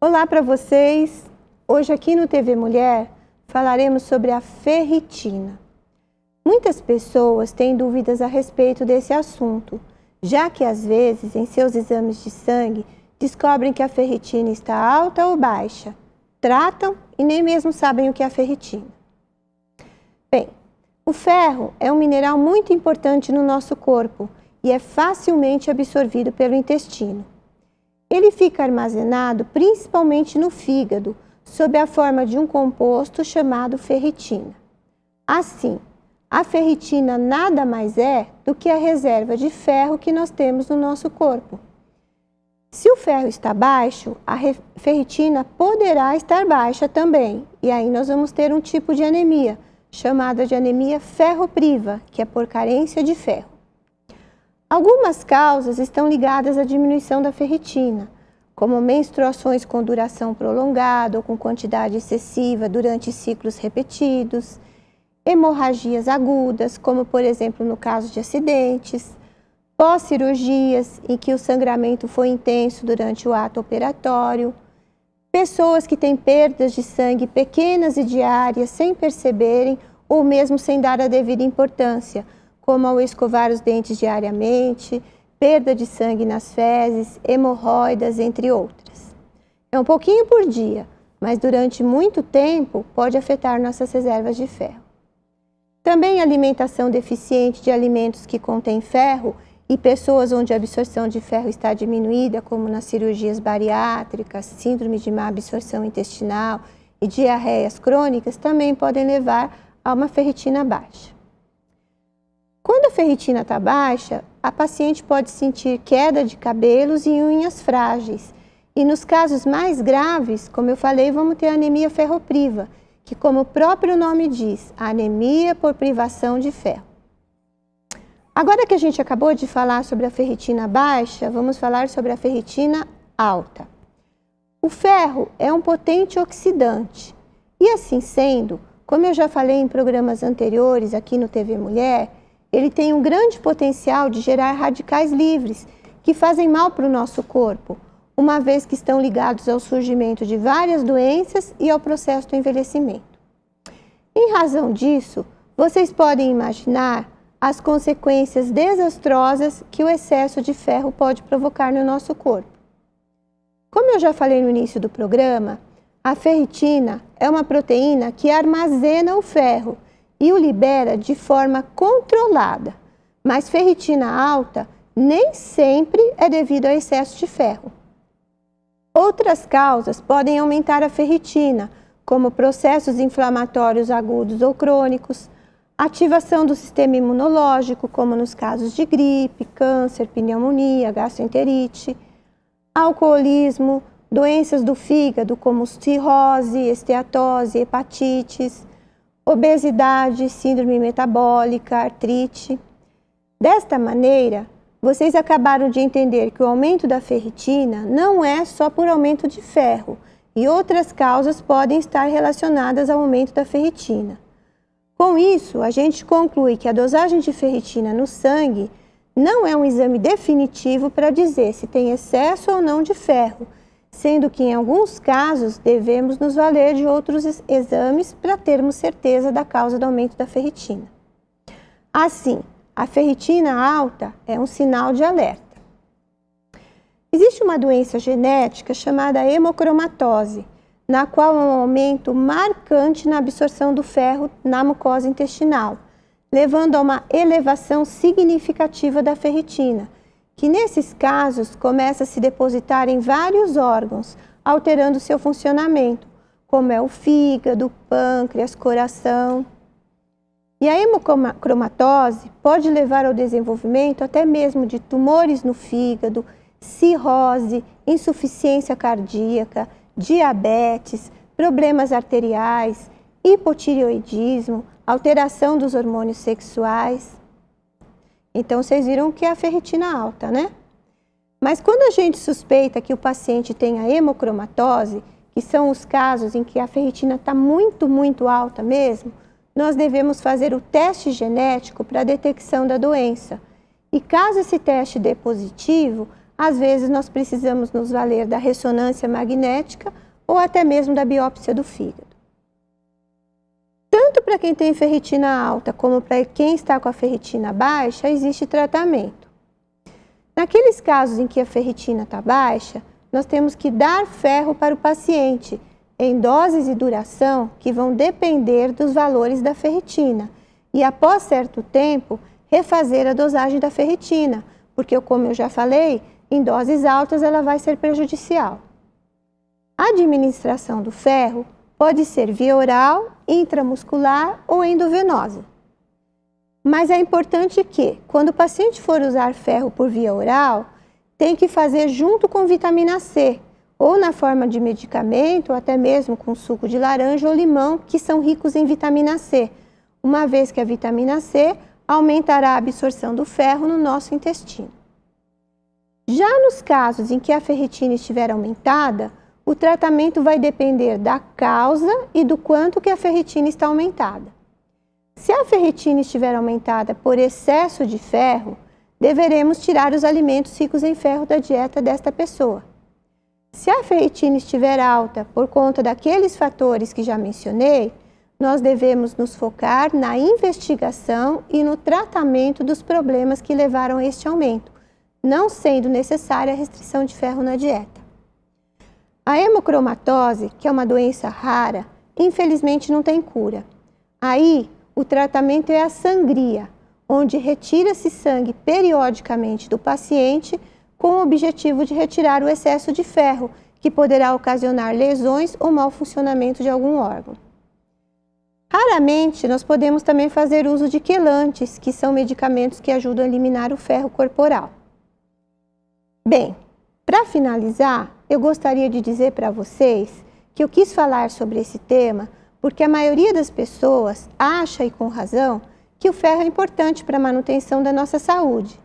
Olá para vocês! Hoje aqui no TV Mulher falaremos sobre a ferritina. Muitas pessoas têm dúvidas a respeito desse assunto, já que às vezes em seus exames de sangue descobrem que a ferritina está alta ou baixa, tratam e nem mesmo sabem o que é a ferritina. Bem, o ferro é um mineral muito importante no nosso corpo e é facilmente absorvido pelo intestino. Ele fica armazenado principalmente no fígado, sob a forma de um composto chamado ferritina. Assim, a ferritina nada mais é do que a reserva de ferro que nós temos no nosso corpo. Se o ferro está baixo, a ferritina poderá estar baixa também, e aí nós vamos ter um tipo de anemia, chamada de anemia ferropriva, que é por carência de ferro. Algumas causas estão ligadas à diminuição da ferritina, como menstruações com duração prolongada ou com quantidade excessiva durante ciclos repetidos, hemorragias agudas, como por exemplo no caso de acidentes, pós-cirurgias em que o sangramento foi intenso durante o ato operatório, pessoas que têm perdas de sangue pequenas e diárias sem perceberem ou mesmo sem dar a devida importância, como ao escovar os dentes diariamente, perda de sangue nas fezes, hemorroidas, entre outras. É um pouquinho por dia, mas durante muito tempo pode afetar nossas reservas de ferro. Também alimentação deficiente de alimentos que contêm ferro e pessoas onde a absorção de ferro está diminuída, como nas cirurgias bariátricas, síndrome de má absorção intestinal e diarreias crônicas, também podem levar a uma ferritina baixa. Quando a ferritina está baixa, a paciente pode sentir queda de cabelos e unhas frágeis. E nos casos mais graves, como eu falei, vamos ter anemia ferropriva, que como o próprio nome diz, anemia por privação de ferro. Agora que a gente acabou de falar sobre a ferritina baixa, vamos falar sobre a ferritina alta. O ferro é um potente oxidante. E assim sendo, como eu já falei em programas anteriores aqui no TV Mulher, ele tem um grande potencial de gerar radicais livres, que fazem mal para o nosso corpo, uma vez que estão ligados ao surgimento de várias doenças e ao processo do envelhecimento. Em razão disso, vocês podem imaginar as consequências desastrosas que o excesso de ferro pode provocar no nosso corpo. Como eu já falei no início do programa, a ferritina é uma proteína que armazena o ferro e o libera de forma controlada, mas ferritina alta nem sempre é devido a excesso de ferro. Outras causas podem aumentar a ferritina, como processos inflamatórios agudos ou crônicos, ativação do sistema imunológico, como nos casos de gripe, câncer, pneumonia, gastroenterite, alcoolismo, doenças do fígado, como cirrose, esteatose, hepatites, obesidade, síndrome metabólica, artrite. Desta maneira, vocês acabaram de entender que o aumento da ferritina não é só por aumento de ferro, e outras causas podem estar relacionadas ao aumento da ferritina. Com isso, a gente conclui que a dosagem de ferritina no sangue não é um exame definitivo para dizer se tem excesso ou não de ferro, sendo que em alguns casos devemos nos valer de outros exames para termos certeza da causa do aumento da ferritina. Assim, a ferritina alta é um sinal de alerta. Existe uma doença genética chamada hemocromatose, na qual há um aumento marcante na absorção do ferro na mucosa intestinal, levando a uma elevação significativa da ferritina, que nesses casos começa a se depositar em vários órgãos, alterando seu funcionamento, como é o fígado, pâncreas, coração. E a hemocromatose pode levar ao desenvolvimento até mesmo de tumores no fígado, cirrose, insuficiência cardíaca, diabetes, problemas arteriais, hipotireoidismo, alteração dos hormônios sexuais. Então, vocês viram que é a ferritina alta, né? Mas quando a gente suspeita que o paciente tenha hemocromatose, que são os casos em que a ferritina está muito alta mesmo, nós devemos fazer o teste genético para a detecção da doença. E caso esse teste dê positivo, às vezes nós precisamos nos valer da ressonância magnética ou até mesmo da biópsia do fígado. Tanto para quem tem ferritina alta como para quem está com a ferritina baixa, existe tratamento. Naqueles casos em que a ferritina está baixa, nós temos que dar ferro para o paciente, em doses e duração que vão depender dos valores da ferritina, e após certo tempo, refazer a dosagem da ferritina, porque, como eu já falei, em doses altas ela vai ser prejudicial. A administração do ferro pode ser via oral, intramuscular ou endovenosa. Mas é importante que, quando o paciente for usar ferro por via oral, tem que fazer junto com vitamina C, ou na forma de medicamento, ou até mesmo com suco de laranja ou limão, que são ricos em vitamina C, uma vez que a vitamina C aumentará a absorção do ferro no nosso intestino. Já nos casos em que a ferritina estiver aumentada, o tratamento vai depender da causa e do quanto que a ferritina está aumentada. Se a ferritina estiver aumentada por excesso de ferro, deveremos tirar os alimentos ricos em ferro da dieta desta pessoa. Se a ferritina estiver alta por conta daqueles fatores que já mencionei, nós devemos nos focar na investigação e no tratamento dos problemas que levaram a este aumento, não sendo necessária a restrição de ferro na dieta. A hemocromatose, que é uma doença rara, infelizmente não tem cura. Aí, o tratamento é a sangria, onde retira-se sangue periodicamente do paciente com o objetivo de retirar o excesso de ferro, que poderá ocasionar lesões ou mau funcionamento de algum órgão. Raramente, nós podemos também fazer uso de quelantes, que são medicamentos que ajudam a eliminar o ferro corporal. Bem, para finalizar, eu gostaria de dizer para vocês que eu quis falar sobre esse tema porque a maioria das pessoas acha, e com razão, que o ferro é importante para a manutenção da nossa saúde.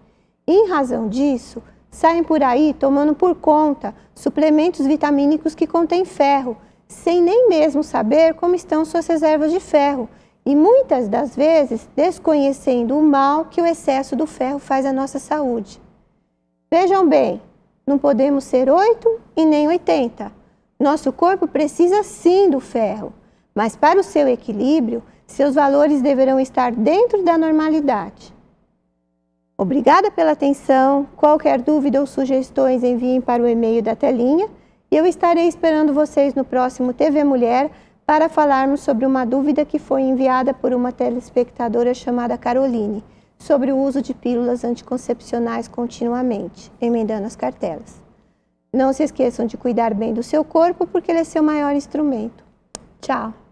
E, em razão disso, saem por aí tomando por conta suplementos vitamínicos que contêm ferro, sem nem mesmo saber como estão suas reservas de ferro e muitas das vezes desconhecendo o mal que o excesso do ferro faz à nossa saúde. Vejam bem, não podemos ser 8 e nem 80. Nosso corpo precisa sim do ferro, mas para o seu equilíbrio, seus valores deverão estar dentro da normalidade. Obrigada pela atenção. Qualquer dúvida ou sugestões enviem para o e-mail da telinha e eu estarei esperando vocês no próximo TV Mulher para falarmos sobre uma dúvida que foi enviada por uma telespectadora chamada Caroline, sobre o uso de pílulas anticoncepcionais continuamente, emendando as cartelas. Não se esqueçam de cuidar bem do seu corpo, porque ele é seu maior instrumento. Tchau!